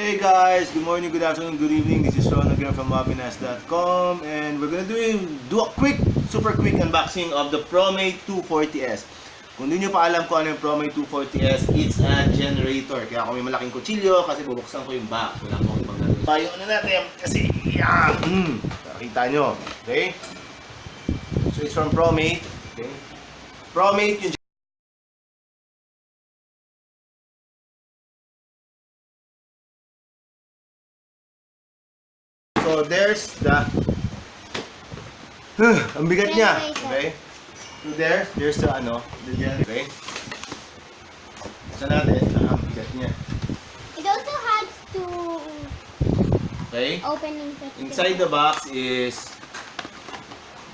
Hey guys, good morning, good afternoon, good evening. This is Ron again from mobinas.com, and we're gonna do a super quick unboxing of the Promate 240S. Kung hindi nyo pa alam kung ano yung Promate 240S, it's a generator. Kaya ako may malaking kutsilyo kasi bubuksan ko yung box. Wala akong ibang gagawin. Tayo ano natin kasi nakita nyo. Okay? So it's from Promate. Okay? Promate yung so there's the ang bigat niya. Okay? So there's the the generator. Okay? Saan natin? Ang bigat niya. It also has to Okay? open Inside the box is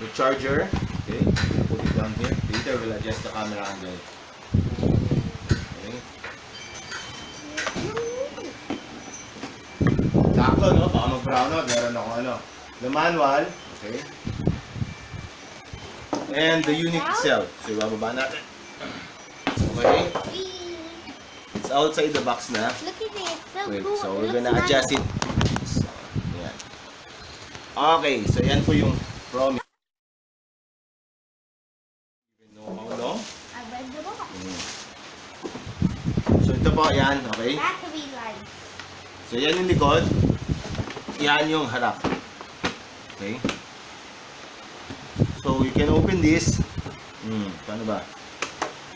the charger. Okay? Put it down here. Later we'll adjust the camera angle. Okay? Sakto, no? Baka mag-brown out. Meron ako the manual. Okay? And the unit itself. So, ibababa natin. Okay? It's outside the box na. Look at it. So Wait, cool. so It we're looks gonna nice. adjust it. So, yan. Okay, so yan po yung Promate. You know how long? I read the book. So ito po, yan, okay? Battery life. So yan yung likod. Yan yung harap. Okay? So you can open this. Paano ba?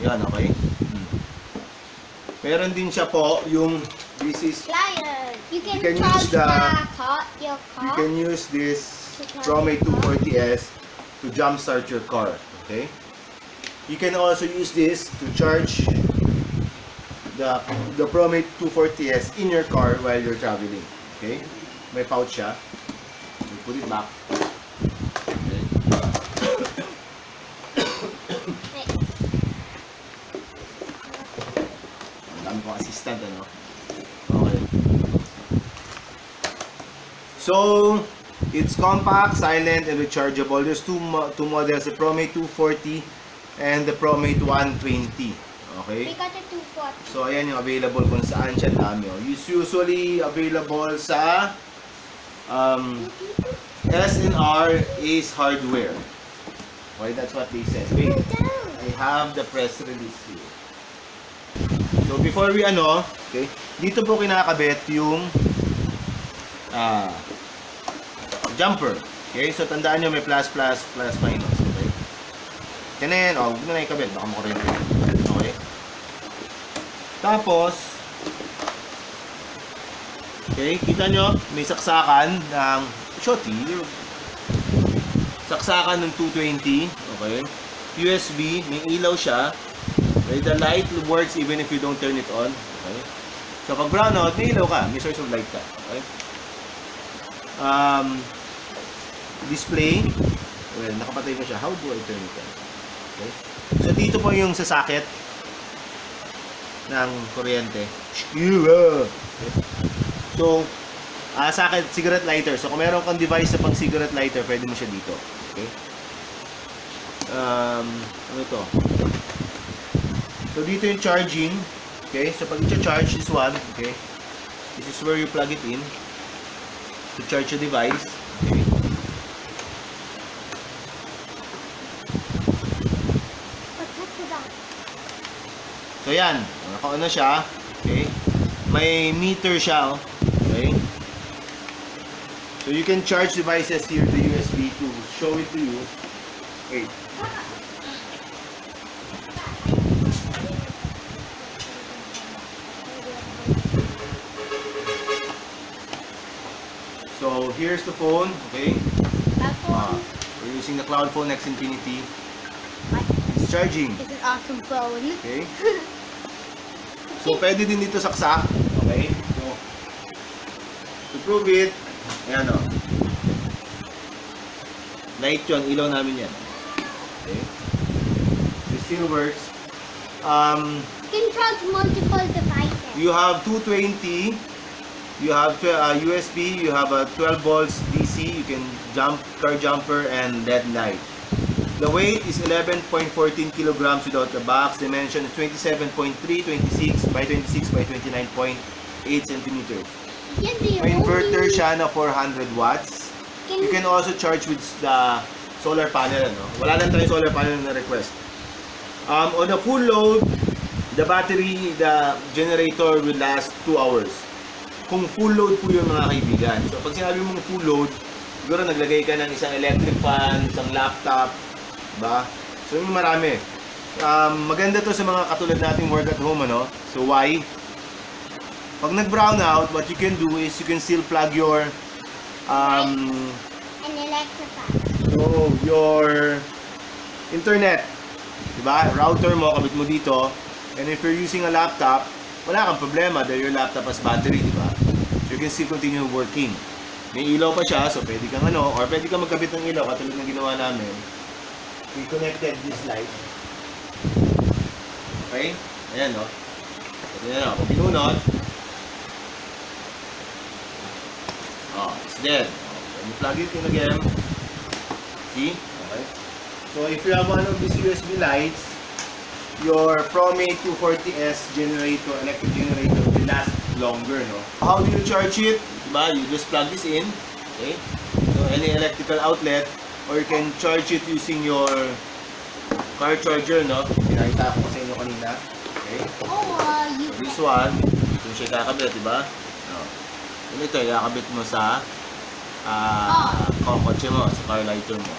Yan, okay? Meron din siya po yung this is Pliers. You can can charge use the- your you car. can use this Promate 240S to jumpstart your car. Okay? You can also use this to charge the Promate 240S in your car while you're traveling. Okay? May pouch siya. You put it back. Okay. Ang dami kong assistant, ano? Okay. So, it's compact, silent, and rechargeable. There's two models, the Promate 240 and the Promate 120. Okay? We got a 240. So, ayan yung available kung saan siya dami. It's usually available sa S&R Ace Hardware. Okay, that's what they said. Wait, I have the press release here. So, before we okay, dito po kinakabit yung jumper. Okay, so tandaan nyo may plus, minus. Okay? Kanin, huwag na ikabit, baka makurente. Okay? Tapos, okay, kita nyo, may saksakan ng shorty. Saksakan ng 220. Okay? USB, may ilaw siya. Okay? The light works even if you don't turn it on. Okay? So, pag brown out, may ilaw ka. May source of light ka. Okay? Display. Well, nakapatay ko siya. How do I turn it on? Okay? So, dito po yung sa socket ng kuryente. Okay. So, socket, cigarette lighter. So, kung meron kang device sa pang cigarette lighter, pwede mo siya dito. Okay? Ano ito? So, dito yung charging. Okay? So, pag i-charge this one, okay? This is where you plug it in to charge your device. Okay? So, yan. Naka-on siya. Okay? May meter siya. Okay? So, you can charge devices here, the USB, to show it to you. Wait. So, here's the phone. Okay? We're using the Cloud Phone X Infinity. It's charging. It's an awesome phone. Okay? So, pwede din dito saksak. Okay? So, to prove it, ayan o. Light yun, ilaw namin yan. Okay? It still works. You can charge multiple devices. You have 220, you have USB, you have a 12 volts DC, you can car jumper, and LED light. The weight is 11.14 kilograms without the box. Dimension is 27.3, 26 by 26 by 29.8 centimeters. Yan din May yung inverter only- siya na 400 watts. You can also charge with the solar panel, ano? Wala lang tayong solar panel na request. On a full load, the battery, the generator will last 2 hours. Kung full load po yung mga kaibigan. So, pag sinabi mong full load, siguro naglagay ka ng isang electric fan, isang laptop, diba? So, yung marami. Maganda to sa mga katulad nating work at home, ano? So, why? Pag nag-brown out, what you can do is you can still plug your an electric fan. so, your internet. Diba? Router mo, kabit mo dito. And if you're using a laptop, wala kang problema dahil your laptop has battery, diba? So, you can still continue working. May ilaw pa siya, so pwede kang or pwede kang magkabit ng ilaw, katulad ng ginawa namin. We connected this light. Okay? Ayan, no? Pwede na, kung pinunod, it's dead. When you plug it in again, see? Okay. So if you have one of these USB lights, your Promate 240S generator, electric generator will last longer, no? How do you charge it? Diba? You just plug this in, okay? So any electrical outlet, or you can charge it using your car charger, no? Pinakita ko sa inyo kanina. Okay? You So this one, kung siya kakabit, diba? No. Ito, kakabit mo sa kotse mo, sa car lighter mo.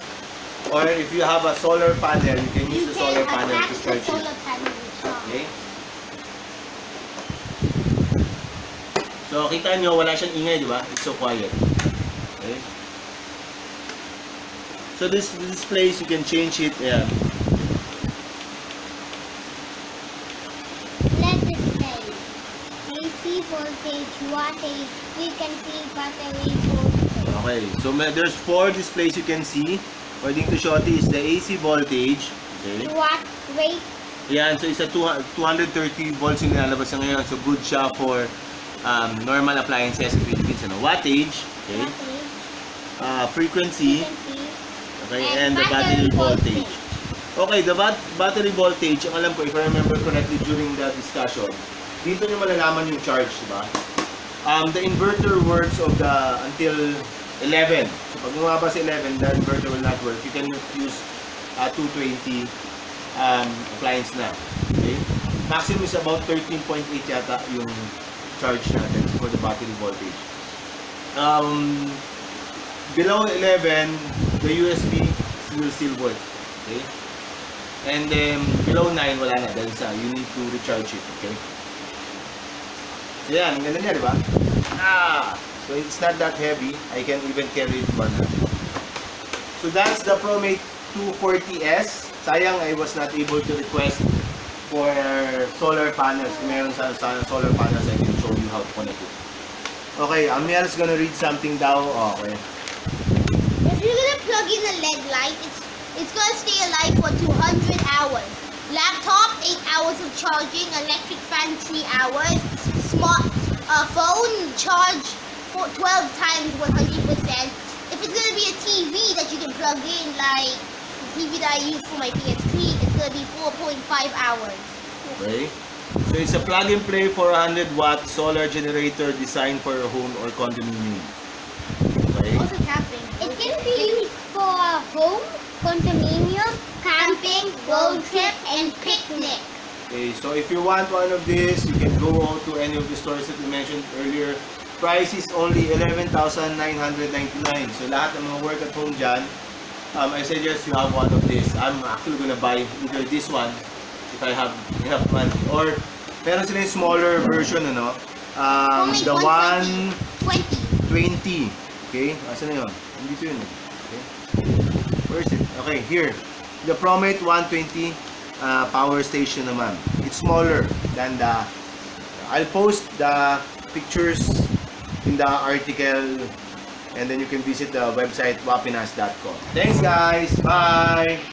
Or if you have a solar panel, you can use the solar panel to attach the charge it. solar panel with charge. Okay? So, kita nyo, wala siyang ingay, di ba? It's so quiet. Okay? So, this place, you can change it. Yeah. Let it say AC voltage, wattage, frequency, battery voltage. Okay. So, there's 4 displays you can see. According to Shotty, is the AC voltage. Okay? Watt rate, Yan, so isa 230 volts yung nilalabas na ngayon. So good siya for normal appliances in Philippines. Ano? Wattage, okay? wattage, Frequency, frequency, okay? And the battery voltage. Okay, the battery voltage, ang alam ko, if I remember correctly during the discussion, dito nyo malalaman yung charge, diba? The inverter works of the until 11. So pag bumaba sa 11, the inverter will not work. You can use 220 appliance na. Okay? Maximum is about 13.8 yata yung charge natin for the battery voltage. Below 11, the USB will still work. Okay? And then below 9, wala na dahil you need to recharge it. Okay? So yan, ang ganda niya, di ba? So it's not that heavy. I can even carry it one hand. So that's the Promate 240S. Sayang I was not able to request for solar panels. Kung meron sa solar panels, I can show you how to connect it. Okay, Amiel's gonna read something daw. Okay. If you're gonna plug in a LED light, it's gonna stay alive for 200 hours. Laptop, 8 hours of charging. Electric fan, 3 hours. Smart phone, charge for 12 times 100%. If it's gonna be a TV that you can plug in, like the TV that I use for my PS3, it's gonna be 4.5 hours. Okay. So it's a plug and play 400-watt solar generator designed for a home or condominium. Okay. Also camping. It can be used for home, condominium, camping, road trip, and picnic. Okay, so if you want one of this, you can go to any of the stores that we mentioned earlier. Price is only 11,999. So lahat ng mga work at home dyan, I suggest you have one of this. I'm actually gonna buy either this one if I have enough money, or meron sila yung smaller version, ano? The 120. Okay, asan na yun? Dito yun. Okay. Where is it? Okay, here. The Promate 120 power station naman. It's smaller than the... I'll post the pictures in the article, and then you can visit the website wapinas.com. Thanks guys! Bye!